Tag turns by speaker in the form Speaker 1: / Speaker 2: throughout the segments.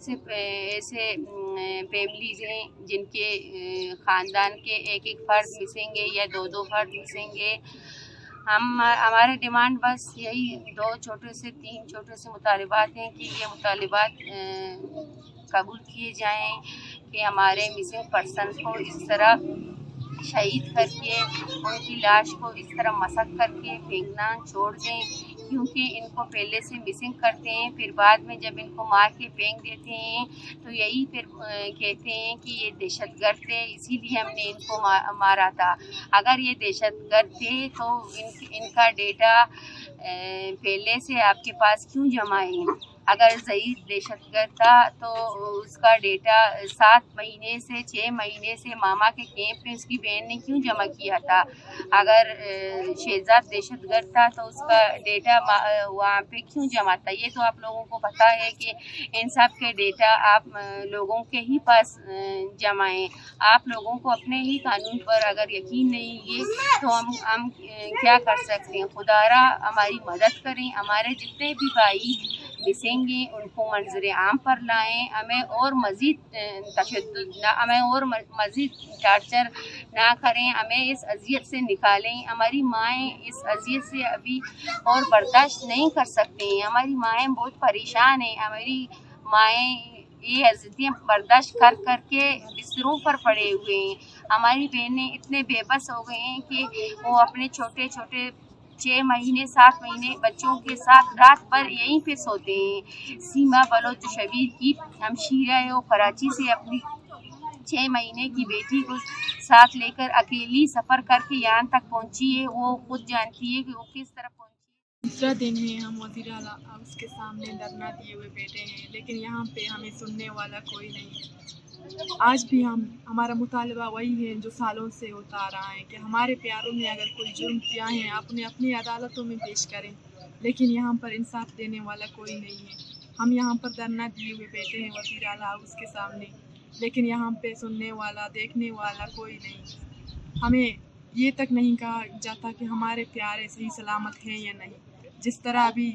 Speaker 1: سے ایسے فیملیز ہیں جن کے خاندان کے ایک فرد مسنگ ہے یا دو فرد مسنگ ہے. ہمارے ڈیمانڈ بس یہی 2 چھوٹے سے 3 چھوٹے سے مطالبات ہیں کہ یہ مطالبات قبول کیے جائیں کہ ہمارے مسنگ پرسنس کو اس طرح شہید کر کے ان کی لاش کو اس طرح مسخ کر کے پھینکنا چھوڑ دیں، کیونکہ ان کو پہلے سے مسنگ کرتے ہیں، پھر بعد میں جب ان کو مار کے پھینک دیتے ہیں تو یہی پھر کہتے ہیں کہ یہ دہشت گرد تھے، اسی لیے ہم نے ان کو مارا تھا. اگر یہ دہشت گرد تھے تو ان کا ڈیٹا پہلے سے آپ کے پاس کیوں جمع ہے؟ اگر ضعیف دہشت گرد تھا تو اس کا ڈیٹا 7 مہینے سے 6 مہینے سے ماما کے کیمپ میں اس کی بہن نے کیوں جمع کیا تھا؟ اگر شہزاد دہشت گرد تھا تو اس کا ڈیٹا وہاں پہ کیوں جمع تھا؟ یہ تو آپ لوگوں کو پتہ ہے کہ ان سب کے ڈیٹا آپ لوگوں کے ہی پاس جمع ہیں. آپ لوگوں کو اپنے ہی قانون پر اگر یقین نہیں ہے تو ہم کیا کر سکتے ہیں؟ خدارا ہماری مدد کریں، ہمارے جتنے بھی بھائی مسنگ ہیں ان کو منظر عام پر لائیں، ہمیں اور مزید تشدد نہ، ہمیں اور مزید ٹارچر نہ کریں، ہمیں اس اذیت سے نکالیں. ہماری مائیں اس اذیت سے ابھی اور برداشت نہیں کر سکتے ہیں، ہماری مائیں بہت پریشان ہیں، ہماری مائیں یہ اذیتیں برداشت کر کے بستروں پر پڑے ہوئے ہیں. ہماری بہنیں اتنے بے بس ہو گئے ہیں کہ وہ اپنے چھوٹے 6 مہینے 7 مہینے بچوں کے ساتھ رات بھر یہیں پہ سوتے ہیں. سیما بلوچ شبیر کی ہمشیرہ ہے، وہ کراچی سے اپنی 6 مہینے کی بیٹی کو ساتھ لے کر اکیلی سفر کر کے یہاں تک پہنچی ہے. وہ خود جانتی ہے کہ وہ کس طرح پہنچی ہے.
Speaker 2: دوسرا دن ہے، ہم وزیر اعلیٰ ہاؤس کے سامنے دھرنا دیے ہوئے بیٹھے ہیں، لیکن یہاں پہ ہمیں سننے والا کوئی نہیں. آج بھی ہمارا مطالبہ وہی ہے جو سالوں سے ہوتا آ رہا ہے کہ ہمارے پیاروں نے اگر کوئی جرم کیا ہے اپنی عدالتوں میں پیش کریں، لیکن یہاں پر انصاف دینے والا کوئی نہیں ہے. ہم یہاں پر دھرنا دیے ہوئے بیٹھے ہیں وزیر اعلیٰ ہاؤس کے سامنے، لیکن یہاں پہ سننے والا دیکھنے والا کوئی نہیں. ہمیں یہ تک نہیں کہا جاتا کہ ہمارے پیارے صحیح سلامت ہیں یا نہیں. جس طرح ابھی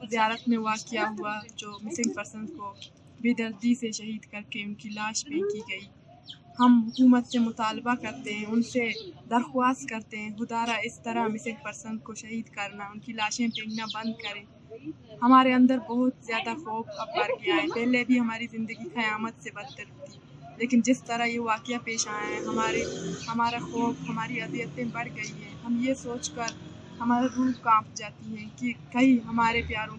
Speaker 2: زیارت میں واقعہ ہوا، جو مسنگ پرسنز کو بے دردی سے شہید کر کے ان کی لاش پھینکی گئی. ہم حکومت سے مطالبہ کرتے ہیں، ان سے درخواست کرتے ہیں خدارا اس طرح مسنگ پرسن کو شہید کرنا، ان کی لاشیں پھینکنا بند کریں. ہمارے اندر بہت زیادہ خوف اب بڑھ گیا ہے. پہلے بھی ہماری زندگی قیامت سے بدتر تھی، لیکن جس طرح یہ واقعہ پیش آیا ہے ہمارا خوف، ہماری اذیتیں بڑھ گئی ہیں. ہم یہ سوچ کر ہمارا روح کانپ جاتی ہے کہ کہیں ہمارے پیاروں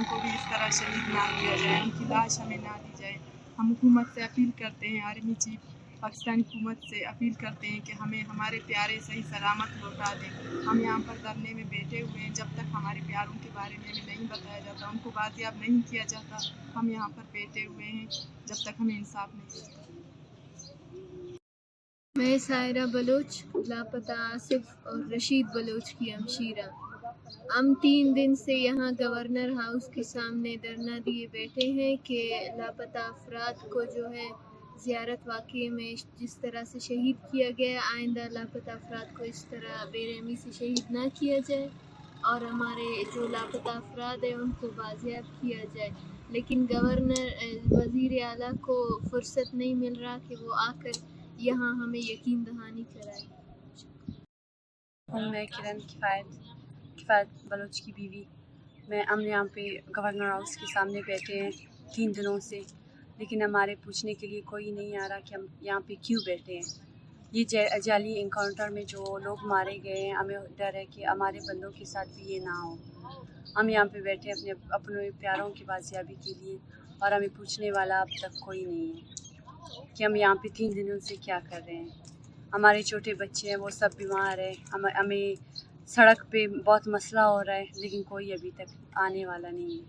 Speaker 2: کو بھی اس طرح شہید نہ کیا جائے، ان کی لاش ہمیں نہ دی جائے. ہم حکومت سے اپیل کرتے ہیں، آرمی چیف پاکستانی حکومت سے اپیل کرتے ہیں کہ ہمیں ہمارے پیارے صحیح سلامت لوٹا دیں. ہم یہاں پر دھرنے میں بیٹھے ہوئے ہیں، جب تک ہمارے پیاروں کے بارے میں ہمیں نہیں بتایا جاتا، ان کو بازیاب نہیں کیا جاتا، ہم یہاں پر بیٹھے ہوئے ہیں جب تک ہمیں انصاف نہیں ملتا.
Speaker 3: میں سائرہ بلوچ، لاپتہ آصف اور رشید بلوچ کی ہمشیرہ. ہم 3 دن سے یہاں گورنر ہاؤس کے سامنے دھرنا دیے بیٹھے ہیں کہ لاپتہ افراد کو جو ہے زیارت واقعے میں جس طرح سے شہید کیا گیا، آئندہ لاپتہ افراد کو اس طرح بے رحمی سے شہید نہ کیا جائے اور ہمارے جو لاپتہ افراد ہیں ان کو بازیاب کیا جائے. لیکن وزیر اعلیٰ کو فرصت نہیں مل رہا کہ وہ آ کر یہاں ہمیں یقین دہانی کرائے.
Speaker 4: میں کرن کفایت بلوچ کی بیوی. ہم یہاں پہ گورنر ہاؤس کے سامنے بیٹھے ہیں 3 دنوں سے، لیکن ہمارے پوچھنے کے لیے کوئی نہیں آ رہا کہ ہم یہاں پہ کیوں بیٹھے ہیں. یہ جعلی انکاؤنٹر میں جو لوگ مارے گئے ہیں، ہمیں ڈر ہے کہ ہمارے بندوں کے ساتھ بھی یہ نہ ہو. ہم یہاں پہ بیٹھے اپنے پیاروں کی بازیابی کے لیے، اور ہمیں پوچھنے والا اب تک کوئی نہیں ہے کہ ہم یہاں پہ 3 دنوں سے کیا کر رہے ہیں. ہمارے چھوٹے بچے ہیں، وہ سب بیمار ہیں. ہمیں سڑک پہ بہت مسئلہ ہو رہا ہے، لیکن کوئی ابھی تک آنے والا نہیں ہے.